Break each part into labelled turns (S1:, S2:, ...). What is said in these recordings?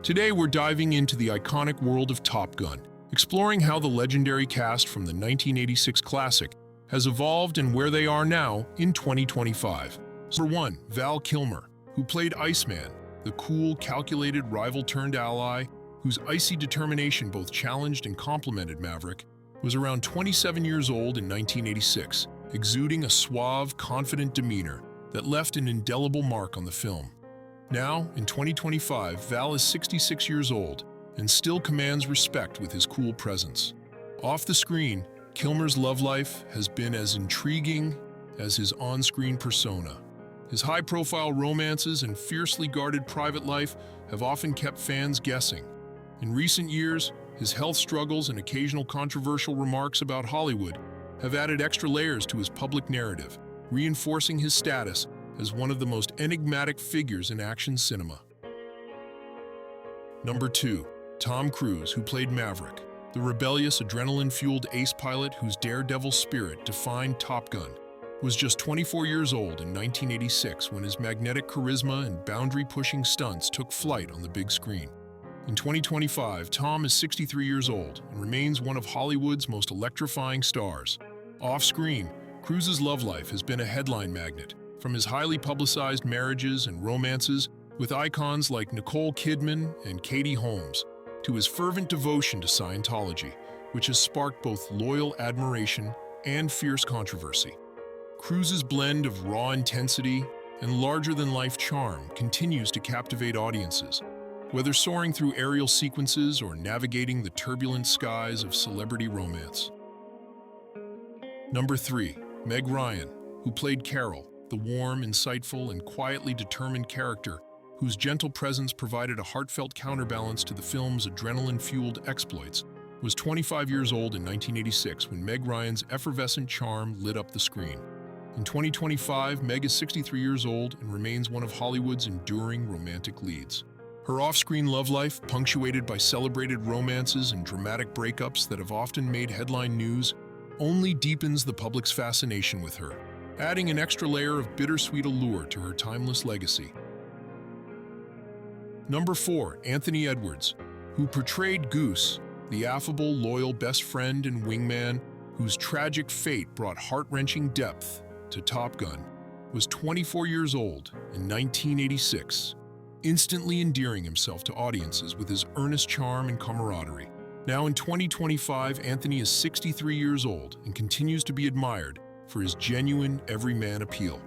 S1: Today we're diving into the iconic world of Top Gun, exploring how the legendary cast from the 1986 classic has evolved and where they are now in 2025. Number 1. Val Kilmer, who played Iceman, the cool, calculated rival-turned-ally whose icy determination both challenged and complemented Maverick, was around 27 years old in 1986, exuding a suave, confident demeanor that left an indelible mark on the film. Now, in 2025, Val is 66 years old and still commands respect with his cool presence. Off the screen, Kilmer's love life has been as intriguing as his on-screen persona. His high-profile romances and fiercely guarded private life have often kept fans guessing. In recent years, his health struggles and occasional controversial remarks about Hollywood have added extra layers to his public narrative, reinforcing his status as one of the most enigmatic figures in action cinema. Number 2. Tom Cruise, who played Maverick, the rebellious, adrenaline-fueled ace pilot whose daredevil spirit defined Top Gun, was just 24 years old in 1986 when his magnetic charisma and boundary-pushing stunts took flight on the big screen. In 2025, Tom is 63 years old and remains one of Hollywood's most electrifying stars. Off-screen, Cruise's love life has been a headline magnet, from his highly publicized marriages and romances with icons like Nicole Kidman and Katie Holmes, to his fervent devotion to Scientology, which has sparked both loyal admiration and fierce controversy. Cruise's blend of raw intensity and larger-than-life charm continues to captivate audiences, whether soaring through aerial sequences or navigating the turbulent skies of celebrity romance. Number 3. Meg Ryan, who played Carol, the warm, insightful, and quietly determined character whose gentle presence provided a heartfelt counterbalance to the film's adrenaline-fueled exploits, was 25 years old in 1986 when Meg Ryan's effervescent charm lit up the screen. In 2025, Meg is 63 years old and remains one of Hollywood's enduring romantic leads. Her off-screen love life, punctuated by celebrated romances and dramatic breakups that have often made headline news, only deepens the public's fascination with her, adding an extra layer of bittersweet allure to her timeless legacy. Number 4. Anthony Edwards, who portrayed Goose, the affable, loyal best friend and wingman whose tragic fate brought heart-wrenching depth to Top Gun, was 24 years old in 1986, instantly endearing himself to audiences with his earnest charm and camaraderie. Now in 2025, Anthony is 63 years old and continues to be admired for his genuine everyman appeal.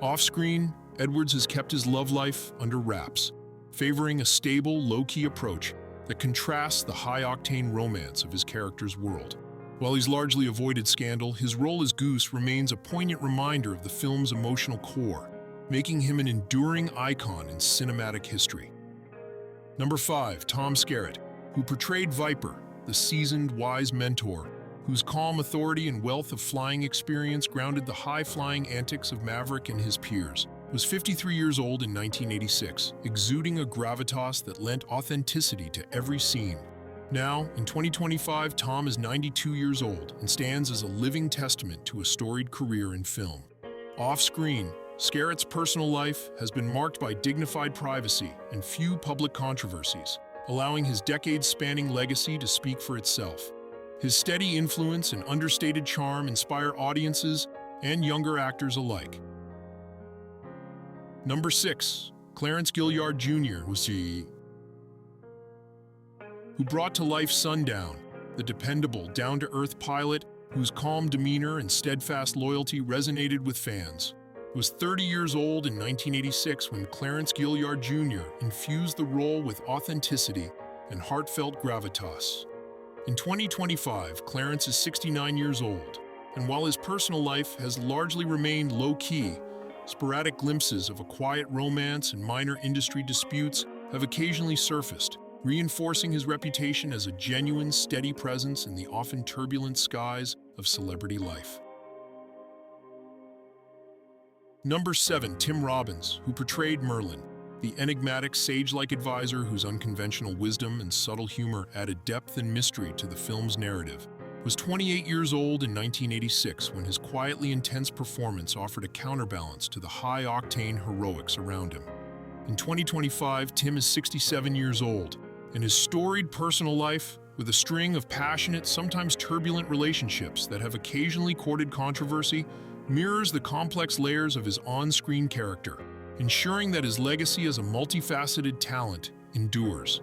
S1: Off-screen, Edwards has kept his love life under wraps, favoring a stable, low-key approach that contrasts the high-octane romance of his character's world. While he's largely avoided scandal, his role as Goose remains a poignant reminder of the film's emotional core, making him an enduring icon in cinematic history. Number 5. Tom Skerritt, who portrayed Viper, the seasoned, wise mentor whose calm authority and wealth of flying experience grounded the high-flying antics of Maverick and his peers, was 53 years old in 1986, exuding a gravitas that lent authenticity to every scene. Now, in 2025, Tom is 92 years old and stands as a living testament to a storied career in film. Off-screen, Skerritt's personal life has been marked by dignified privacy and few public controversies, allowing his decades-spanning legacy to speak for itself. His steady influence and understated charm inspire audiences and younger actors alike. Number 6. Clarence Gilliard Jr. was who brought to life Sundown, the dependable, down-to-earth pilot whose calm demeanor and steadfast loyalty resonated with fans. He was 30 years old in 1986 when Clarence Gilliard Jr. infused the role with authenticity and heartfelt gravitas. In 2025, Clarence is 69 years old, and while his personal life has largely remained low-key, sporadic glimpses of a quiet romance and minor industry disputes have occasionally surfaced, reinforcing his reputation as a genuine, steady presence in the often turbulent skies of celebrity life. Number 7. Tim Robbins, who portrayed Merlin, the enigmatic, sage-like advisor whose unconventional wisdom and subtle humor added depth and mystery to the film's narrative, was 28 years old in 1986 when his quietly intense performance offered a counterbalance to the high-octane heroics around him. In 2025, Tim is 67 years old, and his storied personal life, with a string of passionate, sometimes turbulent relationships that have occasionally courted controversy, mirrors the complex layers of his on-screen character, ensuring that his legacy as a multifaceted talent endures.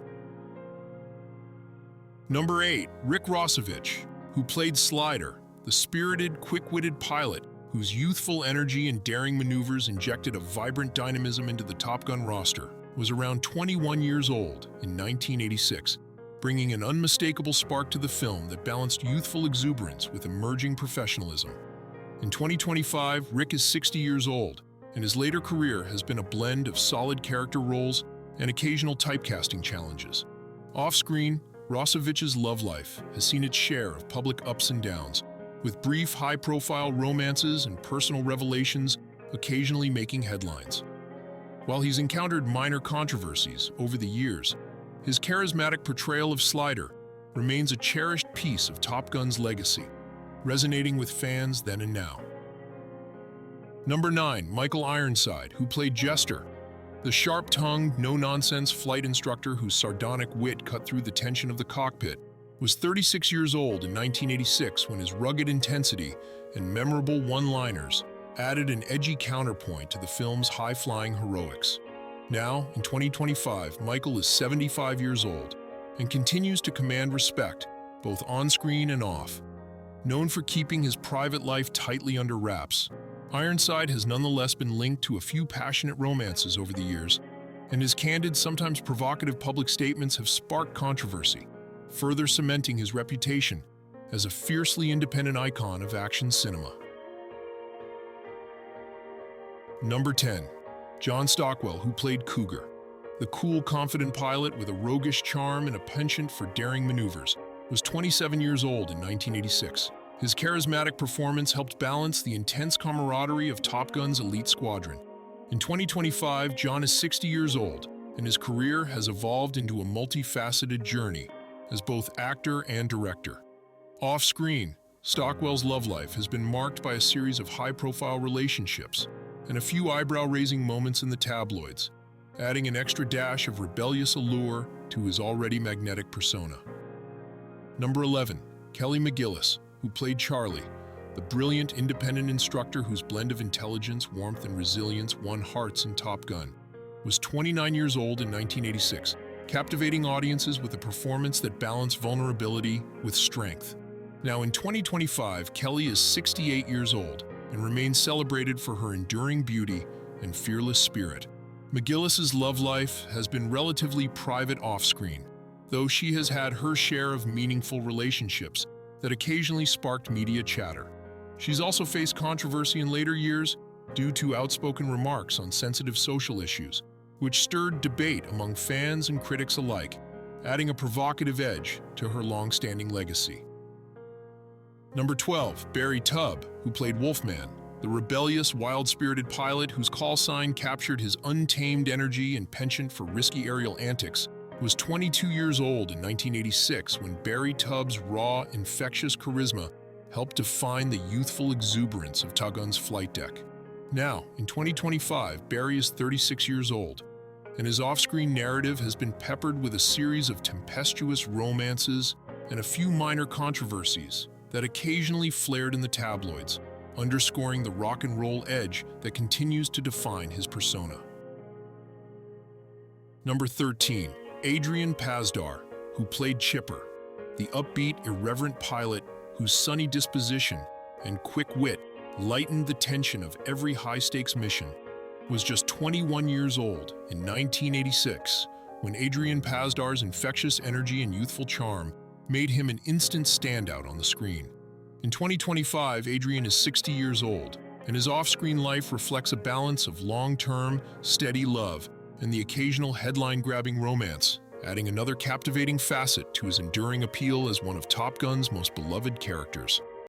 S1: Number 8, Rick Rossovich, who played Slider, the spirited, quick-witted pilot whose youthful energy and daring maneuvers injected a vibrant dynamism into the Top Gun roster, was around 21 years old in 1986, bringing an unmistakable spark to the film that balanced youthful exuberance with emerging professionalism. In 2025, Rick is 60 years old, and his later career has been a blend of solid character roles and occasional typecasting challenges. Off-screen, Rossovich's love life has seen its share of public ups and downs, with brief, high-profile romances and personal revelations occasionally making headlines. While he's encountered minor controversies over the years, his charismatic portrayal of Slider remains a cherished piece of Top Gun's legacy, resonating with fans then and now. Number 9, Michael Ironside, who played Jester, the sharp-tongued, no-nonsense flight instructor whose sardonic wit cut through the tension of the cockpit, was 36 years old in 1986 when his rugged intensity and memorable one-liners added an edgy counterpoint to the film's high-flying heroics. Now, in 2025, Michael is 75 years old and continues to command respect, both on-screen and off. Known for keeping his private life tightly under wraps, Ironside has nonetheless been linked to a few passionate romances over the years, and his candid, sometimes provocative public statements have sparked controversy, further cementing his reputation as a fiercely independent icon of action cinema. Number 10, John Stockwell, who played Cougar, the cool, confident pilot with a roguish charm and a penchant for daring maneuvers, was 27 years old in 1986. His charismatic performance helped balance the intense camaraderie of Top Gun's elite squadron. In 2025, John is 60 years old, and his career has evolved into a multifaceted journey as both actor and director. Off-screen, Stockwell's love life has been marked by a series of high-profile relationships and a few eyebrow-raising moments in the tabloids, adding an extra dash of rebellious allure to his already magnetic persona. Number 11, Kelly McGillis, who played Charlie, the brilliant independent instructor whose blend of intelligence, warmth, and resilience won hearts in Top Gun, was 29 years old in 1986, captivating audiences with a performance that balanced vulnerability with strength. Now, in 2025, Kelly is 68 years old and remains celebrated for her enduring beauty and fearless spirit. McGillis's love life has been relatively private off-screen, though she has had her share of meaningful relationships that occasionally sparked media chatter. She's also faced controversy in later years due to outspoken remarks on sensitive social issues, which stirred debate among fans and critics alike, adding a provocative edge to her long-standing legacy. Number 12, Barry Tubb, who played Wolfman, the rebellious, wild-spirited pilot whose call sign captured his untamed energy and penchant for risky aerial antics, was 22 years old in 1986 when Barry Tubb's raw, infectious charisma helped define the youthful exuberance of Top Gun's flight deck. Now, in 2025, Barry is 36 years old, and his off-screen narrative has been peppered with a series of tempestuous romances and a few minor controversies that occasionally flared in the tabloids, underscoring the rock and roll edge that continues to define his persona. Number 13, Adrian Pasdar, who played Chipper, the upbeat, irreverent pilot whose sunny disposition and quick wit lightened the tension of every high-stakes mission, was just 21 years old in 1986 when Adrian Pasdar's infectious energy and youthful charm made him an instant standout on the screen. In 2025, Adrian is 60 years old, and his off-screen life reflects a balance of long-term, steady love and the occasional headline-grabbing romance, adding another captivating facet to his enduring appeal as one of Top Gun's most beloved characters.